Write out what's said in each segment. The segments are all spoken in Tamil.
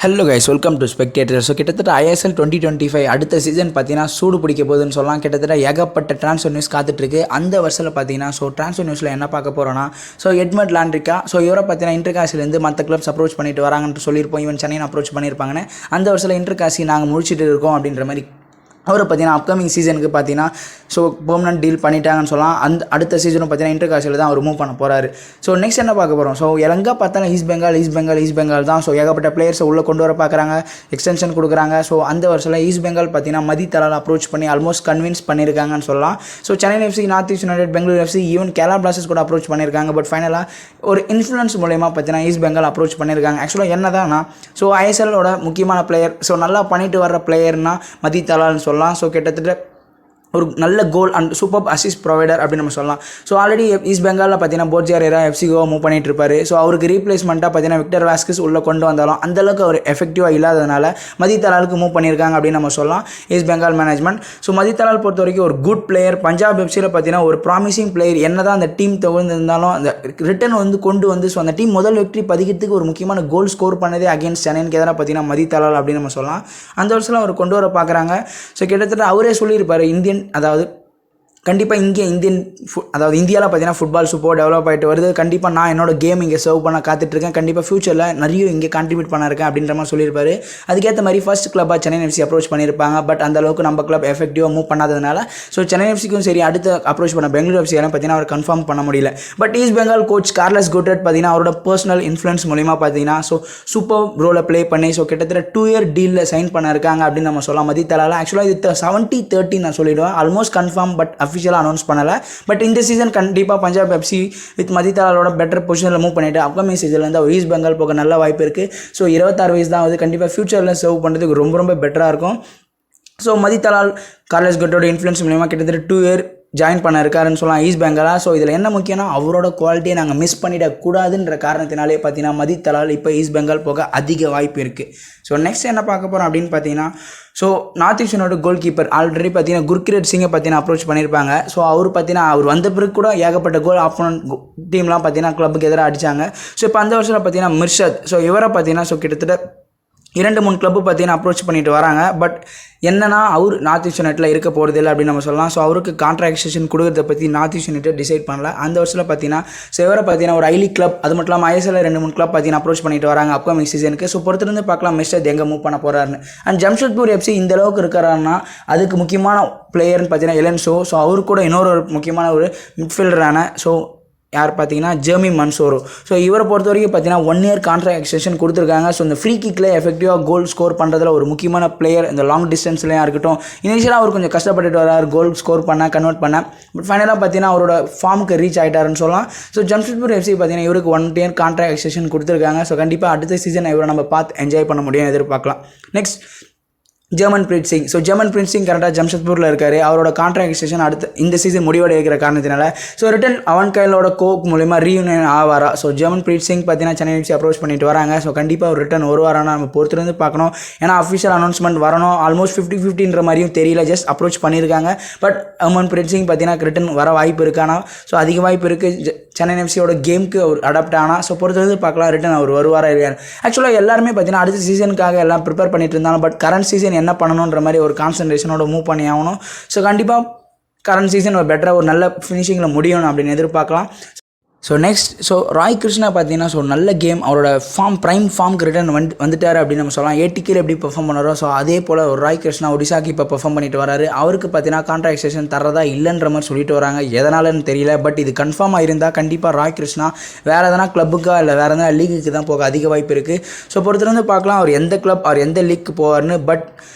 Hello guys, welcome to spectator. So கிட்டத்தட்ட ஐஎஸ்எல் 2025 அடுத்த சீசன் பார்த்தீங்கன்னா சூடு பிடிக்க போகுதுன்னு சொல்லலாம். கிட்டத்தட்ட ஏகப்பட்ட ட்ரான்ஸ்ஃபர் நியூஸ் காத்துட்ருக்கு அந்த வருஷத்தில் பார்த்தீங்கன்னா. ஸோ ட்ரான்ஸ்ஃபர் நியூஸில் என்ன பார்க்க போகிறோன்னா, எட்மண்ட் லாண்ட்ரிக்கா. இவரை பார்த்தீங்கன்னா இன்டர்காசிலேருந்து மற்ற கிளப்ஸ் அப்ரோச் பண்ணிட்டு வராங்கன்னு சொல்லியிருப்போம். ஈவன் சென்னையை அப்ரோச் பண்ணியிருப்பாங்கன்னு. அந்த வருஷத்தில் இன்டர்காசி நாங்கள் முடிச்சுட்டு இருக்கோம் அப்படின்ற மாதிரி அவரை பார்த்தீங்கன்னா அப்கமிங் சீசனுக்கு பார்த்தீங்கன்னா பெர்மனன்ட் டீல் பண்ணிட்டாங்கன்னு சொல்லலாம். அடுத்த சீசனும் பார்த்தீங்கன்னா இன்டர்காசியில் தான் அவர் மூவ் பண்ண போகிறாரு. நெக்ஸ்ட் என்ன பார்க்க போகிறோம்? எங்கே பார்த்தாலும் ஈஸ்ட் பெங்கால் தான். ஏகப்பட்ட பிளேயர்ஸை உள்ளே கொண்டு வர பார்க்குறாங்க, எக்ஸ்டென்ஷன் கொடுக்குறாங்க. அந்த வருஷத்தில் ஈஸ்ட் பெங்கால் பார்த்தீங்கன்னா மதி தலால் அப்ரோச் பண்ணி ஆல்மோஸ்ட் கன்வின்ஸ் பண்ணியிருக்காங்கன்னு சொல்லலாம். Chennai FC, north east united, Bengaluru FC, even Kerala blasters கூட அப்ரோச் பண்ணியிருக்காங்க. பட் ஃபைனலாக ஒரு இன்ஃப்ளூயன்ஸ் மூலயமா பார்த்தீங்கன்னா ஈஸ்ட் பெங்கால் அப்ரோச் பண்ணியிருக்காங்க. ஆக்சுவலாக என்ன தான்னா, ஐஎஸ்எல்லோட முக்கியமான பிளேயர், நல்லா பண்ணிட்டு வர்ற பிளேயர்னா மதி தலால்னு சொல்லலாம். கிட்டத்தட்ட ஒரு நல்ல goal and super assist provider அப்படின்னு நம்ம சொல்லலாம். ஆல்ரெடி ஈஸ்ட் பெங்காலில் பார்த்தீங்கன்னா போர்ஜியார் எஃப்சிகோவை மூவ் பண்ணிட்டு இருப்பார். அவருக்கு ரீப்ளேஸ்மெண்ட்டாக பார்த்தீங்கன்னா விக்டர் வாஸ்கஸ் உள்ளே கொண்டு வந்தாலும் அந்தளவுக்கு அவர் எஃபெக்டிவாக இல்லாததுனால மதி தலாலுக்கு மூவ் பண்ணியிருக்காங்க அப்படின்னு நம்ம சொல்லலாம் ஈஸ்ட் பெங்கால் மேனேஜ்மெண்ட். மதி தலால் பொறுத்த வரைக்கும் ஒரு குட் பிளேயர். பஞ்சாப் எஃப்சியில் பார்த்தீங்கன்னா ஒரு ப்ராமிசிங் பிளேயர். என்ன தான் அந்த டீம் தவிர்த்திருந்தாலும் அந்த ரிட்டர்ன் கொண்டு வந்து அந்த டீம் முதல் வெற்றி பதிக்கிறதுக்கு ஒரு முக்கியமான கோல் ஸ்கோர் பண்ணதே அகேன்ஸ்ட் சென்னைக்கு எதிராக பார்த்தீங்கன்னா மதி தலால் அப்படின்னு நம்ம சொல்லலாம். அந்த வருஷத்தில் அவர் கொண்டு வர பார்க்குறாங்க. கிட்டத்தட்ட அவரே சொல்லியிருப்பார், அதாவது கண்டிப்பாக இந்தியாவில் பார்த்தீங்கன்னா ஃபுட்பால் சூப்பர் டெவலப் ஆகிட்டு வருது. கண்டிப்பாக நான் என்னோட கேம் இங்கே சர்வ் பண்ண காத்துட்ருக்கேன். கண்டிப்பாக ஃபியூச்சரில் நிறைய இங்கே கான்ட்ரிபியூட் பண்ணிருக்கேன் அப்படின்ற மாதிரி சொல்லியிருப்பாரு. அதுக்கேற்ற மாதிரி ஃபர்ஸ்ட் கிளப்பாக சென்னை எஃப்சி அப்ரோச் பண்ணியிருப்பாங்க. பட் அந்த அளவுக்கு நம்ம கிளப் எஃபெக்டிவாக மூவ் பண்ணாததுனால சென்னை எஃப்சிக்கும் சரி, அடுத்து அப்ரோச் பண்ண பெங்களூர் எஃப்சியெல்லாம் பார்த்தீங்கன்னா அவர் கன்ஃபார்ம் பண்ண முடியல. But East Bengal coach Carles Cuadrat பார்த்தீங்கன்னா அவரோட பர்சனல் இன்ஃப்ளூயன்ஸ் மூலிமா பார்த்தீங்கன்னா சூப்பர் ரோலை ப்ளே பண்ணி கிட்டத்தட்ட 2 இயர் டீலில் சைன் பண்ணிருக்காங்க அப்படின்னு நம்ம சொல்லலாம் மதி தலால். ஆக்சுவலாக இது 70-30 நான் சொல்லிவிடுவேன். ஆல்மோஸ்ட் கன்ஃபார்ம், பட் அஃபிஷியலாக அனௌன்ஸ் பண்ணலை. பட் இந்த சீசன் கண்டிப்பாக பஞ்சாப் எஃப்சி வித் மதி தலாலோட பெட்டர் பொசிஷனில் மூவ் பண்ணிவிட்டு அப்கமிங் சீசன்லேருந்து அவர் ஈஸ்ட் பெங்கால் போக நல்ல வாய்ப்பு இருக்குது. 26 வயசு தான். கண்டிப்பாக ஃபியூச்சரில் சர்வ் பண்ணுறதுக்கு ரொம்ப பெட்டராக இருக்கும். மதி தலால் கார்லஸ் குட்ரெட்டோட இன்ஃப்ளூயன்ஸ் மூலமாக கிட்டத்தட்ட 2 இயர் ஜாயின் பண்ண இருக்காருன்னு சொல்லலாம் ஈஸ்ட் பெங்காலாக. இதில் என்ன முக்கியம்னா, அவரோட குவாலிட்டியை நாங்கள் மிஸ் பண்ணிடக்கூடாதுன்ற காரணத்தினாலே பார்த்தீங்கன்னா மதி தலால் இப்போ ஈஸ்ட் பெங்கால் போக அதிக வாய்ப்பு இருக்குது. நெக்ஸ்ட் என்ன பார்க்க போகிறோம் அப்படின்னு பார்த்தீங்கன்னா, நார்த் ஈஸ்டனோட கோல் கீப்பர் ஆல்ரெடி பார்த்தீங்கன்னா குர்கிரேட் சிங்கை பார்த்தீங்கன்னா அப்ரோச் பண்ணியிருப்பாங்க. அவர் பார்த்தீங்கன்னா அவர் வந்த பிறகு கூட ஏகப்பட்ட கோல் ஆப்போனன்ட் டீம்லாம் பார்த்தீங்கன்னா கிளப்புக்கு எதிராக அடித்தாங்க. இப்போ அந்த வருஷத்தில் பார்த்தீங்கன்னா மிர்ஷத், இவரை பார்த்தீங்கன்னா கிட்டத்தட்ட 2-3 கிளப்பு பார்த்தீங்கன்னா அப்ரோச் பண்ணிட்டு வராங்க. பட் என்னன்னா, அவர் நார்த் ஈஸ்ட் யுனைட்டில் இருக்க போகிறது இல்லை அப்படின்னு நம்ம சொல்லலாம். அவருக்கு கான்ட்ராக்ட் எக்ஸ்டென்ஷன் கொடுக்கறத பற்றி நார்த் ஈஸ்ட் யுனைட்டட் டிசைட் பண்ணல. அந்த வருஷத்தில் பார்த்தீங்கன்னா இவரை பார்த்தீங்கன்னா ஒரு ஐலி கிளப், அது மட்டும் இல்லாமல் ஐஎஸ்எல் 2-3 கிளப் பார்த்தீங்கன்னா அப்ரோச் பண்ணிட்டு வராங்க அப்கமிங் சீசனுக்கு. பொறுத்திருந்து பார்க்கலாம் மிர்ஷத் எங்கே மூவ் பண்ண போகிறாருன்னு. அண்ட் ஜம்ஷெட்பூர் எஃப்சி இந்த அளவுக்கு இருக்கிறாருன்னா அதுக்கு முக்கியமான பிளேயர்னு பார்த்தீங்கன்னா எலன்சோ. அவர் கூட இன்னொரு முக்கியமான ஒரு மிட்ஃபீல்டரான யார் பார்த்தீங்கன்னா ஜெர்மி மன்சோரோ. இவரை பொறுத்த வரைக்கும் பார்த்தீங்கன்னா 1 இயர் கான்ட்ராக்ட் எக்ஸ்டென்ஷன் கொடுத்துருக்காங்க. இந்த ஃப்ரீ கிக்கில் எஃபெக்டிவாக கோல் ஸ்கோர் பண்ணுறதுல ஒரு முக்கியமான பிளேயர். இந்த லாங் டிஸ்டன்ஸ்லையாக இருக்கட்டும், இனிஷியலாக அவர் கொஞ்சம் கஷ்டப்பட்டுட்டு வரார் கோல் ஸ்கோர் கன்வெர்ட் பண்ண. பட் ஃபைனலாக பார்த்தீங்கன்னா அவரோட ஃபார்முக்கு ரீச் ஆகிட்டாருன்னு சொல்லலாம். ஜம்ஷெட்பூர் எஃப்சி பார்த்தீங்கன்னா இவருக்கு 1 இயர் கான்ட்ராக்ட் எக்ஸ்டென்ஷன் கொடுத்துருக்காங்க. கண்டிப்பாக அடுத்த சீசன் இவரை நம்ம பார்த்து என்ஜாய் பண்ண முடியும் எதிர்பார்க்கலாம். Next German Prince Singh. German Prince Singh கரெக்டாக ஜம்ஷெட்பூரில் இருக்கார். அவரோட கான்ட்ராக்ட் எக்ஸ்டென்ஷன் அடுத்த இந்த சீசன் முடிவடைய இருக்கிற காரணத்தினால ரிட்டன் அவன் கையிலோட கோக் மூலிமா ரீயூனியன் ஆவாரா. ஜெர்மன் பிரின்ஸ் சிங் பார்த்தீங்கன்னா சென்னை எஃப்சி அப்ரோச் பண்ணிட்டு வராங்க. கண்டிப்பாக ஒரு ரிட்டன் வருவாரானா நம்ம பொறுத்திருந்து பார்க்கணும். ஏன்னா அஃபிஷியல் அனௌன்ஸ்மெண்ட் வரணும். ஆல்மோஸ்ட் 50-50ன்ற மாதிரியும் தெரியல, ஜஸ்ட் அப்ரோச் பண்ணியிருக்காங்க. பட் ஜெர்மன் பிரின்ஸ் சிங் பார்த்தீங்கன்னா ரிட்டன் வர வாய்ப்பு இருக்கானா, அதிக வாய்ப்பு இருக்குது. சென்னை எஃப்சியோட கேமுக்கு அவர் அடாப்ட் ஆனால் பொறுத்திருந்து பார்க்கலாம் ரிட்டன் அவர் வருவாரா இல்லையா. ஆக்சுவலாக எல்லாருமே பார்த்தீங்கன்னா அடுத்த சீசனுக்காக எல்லாம் ப்ரிப்பேர் பண்ணிட்டு இருந்தாலும் பட் கரண்ட் சீசன் என்ன பண்ணணுன்ற மாதிரி ஒரு கான்சன்ட்ரேஷனோட மூவ் பண்ணி ஆகணும். கண்டிப்பாக கரண்ட் சீசன் ஒரு பெட்டராக ஒரு நல்ல ஃபினிஷிங்கில் முடியணும் அப்படின்னு எதிர்பார்க்கலாம். நெக்ஸ்ட் ராய் கிருஷ்ணா பார்த்தீங்கன்னா நல்ல கேம், அவரோட ப்ரைம் ஃபார்முக்கு ரிட்டர்ன் வந்துட்டார் அப்படின்னு நம்ம சொல்லலாம். ஏடிக்கில் எப்படி பெர்ஃபார்ம் பண்ணாரோ அதே போல் ஒரு ராய் கிருஷ்ணா ஒடிசாக்கு இப்போ பெர்ஃபார்ம் பண்ணிட்டு வராரு. அவருக்கு பார்த்தீங்கன்னா கான்ட்ராக்ட் எக்ஸ்டென்ஷன் தரதா இல்லைன்ற மாதிரி சொல்லிட்டு வராங்க. எதனாலன்னு தெரியல. பட் இது கன்ஃபார்மாக இருந்தால் கண்டிப்பாக ராய் கிருஷ்ணா வேறு எதனா கிளப்புக்கா இல்லை வேறு எதனா லீக்குக்கு தான் போக அதிக வாய்ப்பு இருக்குது. பொறுத்திருந்து பார்க்கலாம் அவர் எந்த கிளப், அவர் எந்த லீக்கு போவார்னு. பட்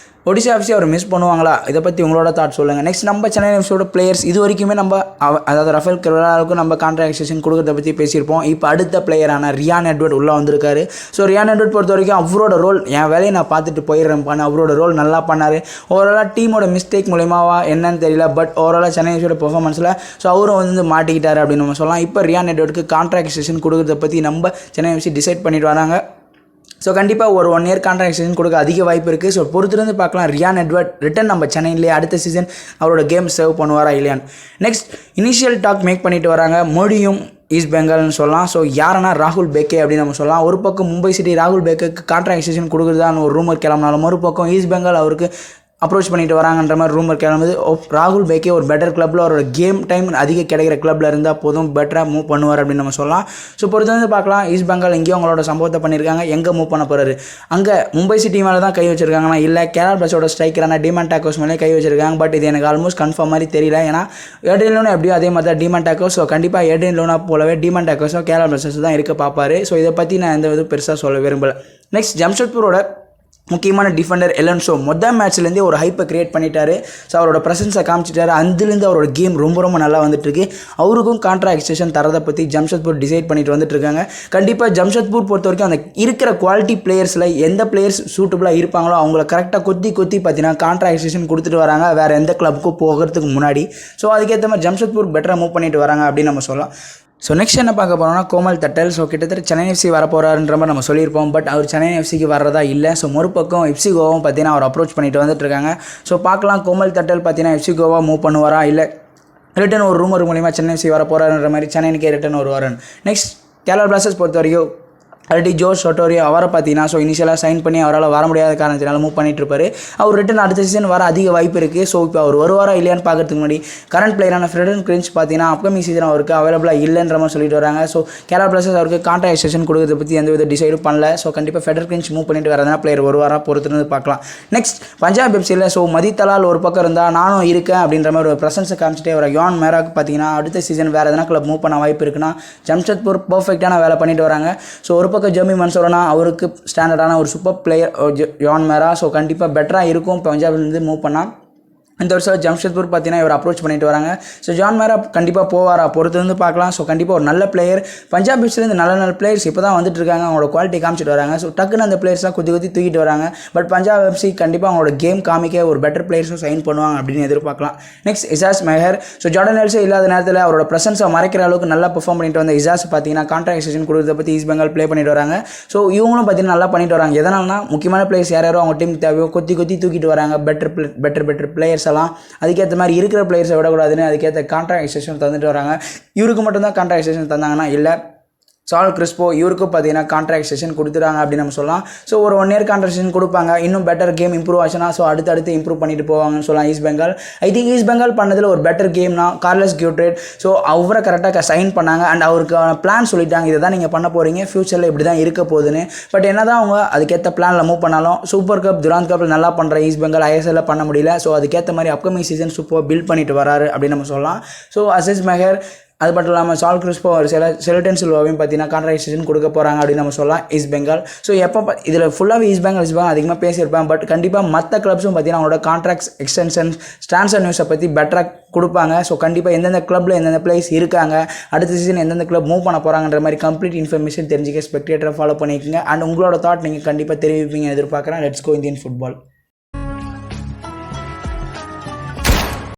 ஒடிசா எஃப்சி அவர் மிஸ் பண்ணுவாங்களா, இதை பற்றி உங்களோட தாட் சொல்லுங்கள். நெக்ஸ்ட் நம்ம சென்னை எஃப்சியோட பிளேயர்ஸ் இது வரைக்குமே அதாவது ரஃபேல் கெர்ராவுக்கும் நம்ம கான்ட்ராக்ட் எக்ஸ்டென்ஷன் கொடுக்கறத பற்றி பேசியிருப்போம். இப்போ அடுத்த பிளேயரான ரியான் எட்வர்ட் உள்ளே வந்திருக்காரு. ரியான் எட்வர்ட் பொறுத்த வரைக்கும் அவரோட ரோல் என் வேலையை நான் பார்த்துட்டு போயிடுறேன், அவரோட ரோல் நல்லா பண்ணார். ஓவராலாக டீமோட மிஸ்டேக் மூலியமாவா என்னன்னு தெரியல. பட் ஓவராலாக சென்னை எஃப்சியோட பெர்ஃபார்மன்ஸில் அவரும் மாட்டிக்கிட்டார் அப்படின்னு நம்ம சொல்லலாம். இப்போ ரியான் எட்வர்டுக்கு கான்ட்ராக்ட் எக்ஸ்டென்ஷன் கொடுக்கறத பற்றி நம்ம சென்னை எஃப்சி டிசைட் பண்ணிட்டு வராங்க. கண்டிப்பாக ஒரு 1 இயர் கான்ட்ராக்ட் எக்ஸ்டென்ஷன் கொடுக்க அதிக வாய்ப்பு இருக்குது. பொறுத்திருந்து பார்க்கலாம் ரியான் எட்வர்ட் ரிட்டன் நம்ம சென்னையிலே அடுத்த சீசன் அவரோட கேம் சர்வ் பண்ணுவாரா இல்லையான்னு. நெக்ஸ்ட் இனிஷியல் டாக் மேக் பண்ணிட்டு வராங்க மறுபடியும் ஈஸ்ட் பெங்கால்னு சொல்லலாம். ஸோ யாருன்னா ராகுல் பேக்கே அப்படின்னு நம்ம சொல்லலாம். ஒரு பக்கம் மும்பை சிட்டி ராகுல் பேக்கேக்கு கான்ட்ராக்ட் எக்ஸ்டென்ஷன் கொடுக்குறதான்னு ஒரு ரூமர் கிளம்பினாலும் ஒரு பக்கம் ஈஸ்ட் பெங்கால் அவருக்கு அப்ரோச் பண்ணிட்டு வராங்கன்ற மாதிரி ரூமர் கிளம்புது. ராகுல் பேக்கே ஒரு பெட்டர் கிளப்பில் அவரோட கேம் டைம் அதிக கிடைக்கிற கிளப்பில் இருந்தால் போதும் பெட்டராக மூவ் பண்ணுவார் அப்படின்னு நம்ம சொல்லலாம். ஸோ பொறுத்து வந்து பார்க்கலாம். ஈஸ்ட் பெங்கால் எங்கேயும் அவங்களோட சம்பவத்தை பண்ணியிருக்காங்க, எங்கே மூவ் பண்ண போகிறாரு. அங்கே மும்பை சிட்டி மேலே தான் கை வச்சிருக்காங்கன்னா இல்லை கேரளா பிளாஸ்டர்ஸோட ஸ்ட்ரைக்கரான டிமாண்டாக்கோஸ் மேலே கை வச்சிருக்காங்க. பட் இது எனக்கு ஆல்மோஸ்ட் கன்ஃபார்ம் மாதிரி தெரியல. ஏன்னா ஏட்ரியன் லூனா எப்படியோ அதே மாதிரி தான் டிமாண்டாக்கோஸ். ஸோ கண்டிப்பாக ஏட்ரியன் லூனா போலவே டிமாண்டாக்கோஸோ கேரளா பிளாஸ்டர்ஸ் தான் இருக்க பார்ப்பாரு. ஸோ இதை பற்றி நான் எந்த இது பெருசாக சொல்ல விரும்பலை. நெக்ஸ்ட் ஜம்ஷெட்பூரோட முக்கியமான டிஃபெண்டர் எலன்சோ மொதல் மேட்ச்லேருந்தே ஒரு ஹைப்பை கிரியேட் பண்ணிட்டாரு. ஸோ அவரோட ப்ரெசன்ஸை காமிச்சிட்டாரு. அதுலேருந்து அவரோட கேம் ரொம்ப நல்லா வந்துட்டுருக்கு. அவருக்கும் கான்ட்ராக்ட் எக்ஸ்டென்ஷன் தரதை பற்றி ஜம்ஷெட்பூர் டிசைட் பண்ணிட்டு வந்துட்டுருக்காங்க. கண்டிப்பாக ஜம்ஷெட்பூர் பொறுத்த வரைக்கும் அந்த இருக்கிற குவாலிட்டி பிளேயர்ஸில் எந்த பிளேயர்ஸ் சூட்டபுளாக இருப்பாங்களோ அவங்கள கரெக்டாக கொத்தி பார்த்தீங்கன்னா கான்ட்ராக்ட் எக்ஸ்டென்ஷன் கொடுத்துட்டு வராங்க வேறு எந்த கிளப்புக்கும் போகிறதுக்கு முன்னாடி. ஸோ அதுக்கேற்ற மாதிரி ஜம்ஷெட்பூர் பெட்டராக மூவ் பண்ணிட்டு வராங்க அப்படின்னு நம்ம சொல்லலாம். ஸோ நெக்ஸ்ட் என்ன பார்க்க போகிறோம்னா கோமல் தட்டல். ஸோ கிட்டத்தட்ட சென்னை எஃப்சி வரப்போகிறாருன்ற மாதிரி நம்ம சொல்லியிருப்போம். பட் அவர் சென்னை எஃப்சிக்கு வர்றதா இல்லை. ஸோ மறுபக்கம் எஃப்சி கோவாவும் பார்த்தீங்கன்னா அவர் அப்ரோச் பண்ணிட்டு வந்துட்டு இருக்காங்க. ஸோ பார்க்கலாம் கோமல் தட்டல் பார்த்தீங்கன்னா எஃப்சி கோவா மூவ் பண்ணுவாரா இல்லை ரிட்டன் ஒரு ரூமர் மூலிமா சென்னை எஃப்சி வரப்போகிறாருன்ற மாதிரி சென்னைக்கே ரிட்டன் வருவாருன்னு. நெக்ஸ்ட் கேரளா பிளாஸ்டர்ஸ் பொறுத்த வரைக்கும் ஆல்ரெடி ஜோஸ் சொட்டோரியோ அவரை பார்த்தீங்கன்னா ஸோ இனிஷியலாக சைன் பண்ணி அவரால் வர முடியாத காரணத்தினால மூவ் பண்ணிட்டு இருப்பார். அவர் ரிட்டன் அடுத்த சீசன் வர அதிக வாய்ப்பு இருக்குது. ஸோ இப்போ அவர் வருவாரா இல்லையான்னு பார்க்கறதுக்கு முன்னாடி கரண்ட் பிளேயரான ஃப்ரெடன் கிரின்ச் பார்த்தீங்கன்னா அப்கமிங் சீசன் அவருக்கு அவைலபிளாக இல்லைன்ற மாதிரி சொல்லிட்டு வராங்க. ஸோ கேரளா பிளாஸ்டர்ஸ் அவருக்கு கான்ட்ராக்ட் எக்ஸ்டென்ஷன் கொடுக்கறத பற்றி எந்த வித டிசைடும் பண்ணல. ஸோ கண்டிப்பாக ஃப்ரெடன் கிரின்ச் மூவ் பண்ணிட்டு வரதுனா பிளேயர் வருவாரா பொறுத்துருந்து பார்க்கலாம். நெக்ஸ்ட் பஞ்சாப் எஃப்சியில் ஸோ மதித்தலால் ஒரு பக்கம் இருந்தால் நானும் இருக்கேன் அப்படின்ற மாதிரி ஒரு ப்ரெசன்ஸை காமிச்சிட்டே வர யோன் மேராக்கு பார்த்தீங்கன்னா அடுத்த சீசன் வேறு எதனா கிளப் மூவ் பண்ண வாய்ப்பு இருக்குன்னா ஜம்ஷெட்பூர் பர்ஃபெக்டான வேலை பண்ணிட்டு வராங்க. ஸோ ஒரு பக்கம் ஜெர்மி மன்சூரனா அவருக்கு ஸ்டாண்டர்டான ஒரு சூப்பர் பிளேயர் யோன் மேரா. ஸோ கண்டிப்பாக பெட்டராக இருக்கும் பஞ்சாப்லேருந்து மூவ் பண்ணால். இந்த வருஷம் ஜம்ஷெட்பூர் பார்த்தீங்கன்னா இவர் அப்ரோச் பண்ணிட்டு வராங்க. ஸோ ஜான் மேரா கண்டிப்பாக போவாரா பொறுத்து வந்து பார்க்கலாம். ஸோ கண்டிப்பாக ஒரு நல்ல பிளேயர். பஞ்சாப் எஃப்சிலேருந்து நல்ல பிளேயர்ஸ் இப்போ தான் வந்துட்டு இருக்காங்க. அவங்களோட குவாலிட்டி காமிச்சிட்டு வராங்க. ஸோ டக்குன்னு அந்த பிளேயர்ஸ்லாம் குத்தி தூக்கிட்டு வராங்க. பட் பஞ்சாப் எஃப்சி கண்டிப்பாக அவங்களோட கேம் காமிக்க ஒரு பெட்டர் பிளேயர்ஸும் சைன் பண்ணுவாங்க அப்படின்னு எதிர்பார்க்கலாம். Next Ijaz Meher. So Jordan எல்ஸே இல்லாத நேரத்தில் அவரோட ப்ரெசன்ஸை மறைக்கிற அளவுக்கு நல்லா பெர்ஃபார்ம் பண்ணிட்டு வந்த இசாஸ் பார்த்தீங்கன்னா கான்ட்ராக்ட் எக்ஸ்டென்ஷன் கொடுக்கறத பற்றி ஈஸ்ட் பெங்கால் ப்ளே பண்ணிட்டு வராங்க. ஸோ இவங்களும் பார்த்தீங்கன்னா நல்லா பண்ணிட்டு வராங்க. எதனால்னா முக்கியமான பிளேயர்ஸ் யாரோ அவங்க டீம் தேவையோ கொத்தி தூக்கிட்டு வராங்க. பெட்டர் பிளேயர்ஸ் எல்லாம் அதுக்கேற்ற மாதிரி இருக்கிற பிளேயர்ஸை விடக்கூடாதுன்னு அதுக்கேற்ற கான்ட்ராக்ட் எக்ஸ்டென்ஷன் தந்துட்டு வராங்க. இவருக்கு மட்டும்தான் கான்ட்ராக்ட் எக்ஸ்டென்ஷன் தந்தாங்கன்னா இல்லை சால் கிறிஸ்போ இவருக்கும் பார்த்தீங்கன்னா கான்ட்ராக்ட் எக்ஸ்டென்ஷன் கொடுத்துட்டாங்க அப்படின்னு நம்ம சொல்லலாம். ஸோ ஒரு 1 year கான்ட்ராக்ட் எக்ஸ்டென்ஷன் கொடுப்பாங்க. இன்னும் பெட்டர் கேம் இம்ப்ரூவ் ஆச்சுன்னா ஸோ அடுத்து இம்ப்ரூவ் பண்ணிட்டு போவாங்கன்னு சொல்லலாம் east Bengal. I think east Bengal பண்ணதில் ஒரு பெட்டர் கேம்னா கார்லஸ் கியூட்ரேட். ஸோ அவரை கரெக்டாக சைன் பண்ணாங்க அண்ட் அவருக்கான பிளான் சொல்லிட்டாங்க. இதை தான் நீங்கள் பண்ண போகிறீங்க, ஃபியூச்சரில் இப்படி தான் இருக்க போகுதுன்னு. பட் என்ன தான் அவங்க அதுக்கேற்ற பிளானில் மூவ் பண்ணாலும் சூப்பர் கப் துராந்த் கப்பில் நல்லா பண்ணுற ஈஸ்ட் பெங்கால் ஐஎஸ்எல்ல பண்ண முடியல. ஸோ அதுக்கேற்ற மாதிரி அப்கமிங் சீசன் சூப்பர் பில்ட் பண்ணிட்டு வராரு அப்படின்னு நம்ம சொல்லலாம். ஸோ அசிஸ் மெஹர் அது மட்டும் இல்லாமல் சால் கிறிஸ்போ ஒரு செலட்டன் சில்வாவையும் பார்த்தீங்கன்னா கான்ட்ராக்ட் எக்ஸ்டென்ஷன் கொடுக்க போகிறாங்க அப்படின்னு நம்ம சொல்லலாம் ஈஸ்ட் பெங்கால். ஸோ எப்போ இதில் ஃபுல்லாகவே ஈஸ்ட் பெங்கால் அதிகமாக பேசியிருப்பேன். பட் கண்டிப்பாக மற்ற கிளப்ஸும் பார்த்தீங்கன்னா அவங்களோட கான்ட்ராக்ட் எக்ஸ்டென்ஷன் ட்ரான்ஸ்ஃபர் நியூஸை பற்றி பெட்டராக கொடுப்பாங்க. ஸோ கண்டிப்பாக எந்தெந்த கிளப்பில் எந்தெந்த பிளேயர்ஸ் இருக்காங்க, அடுத்த சீசன் எந்தெந்த கிளப் மூவ் பண்ண போகிறாங்கன்ற மாதிரி கம்ப்ளீட் இன்ஃபர்மேஷன் தெரிஞ்சுக்க ஸ்பெக்டேட்டரை ஃபாலோ பண்ணிக்கோங்க. அண்ட் உங்களோட தாட் நீங்கள் கண்டிப்பாக தெரிவிப்பீங்க எதிர்பார்க்குறேன். Let's go Indian football.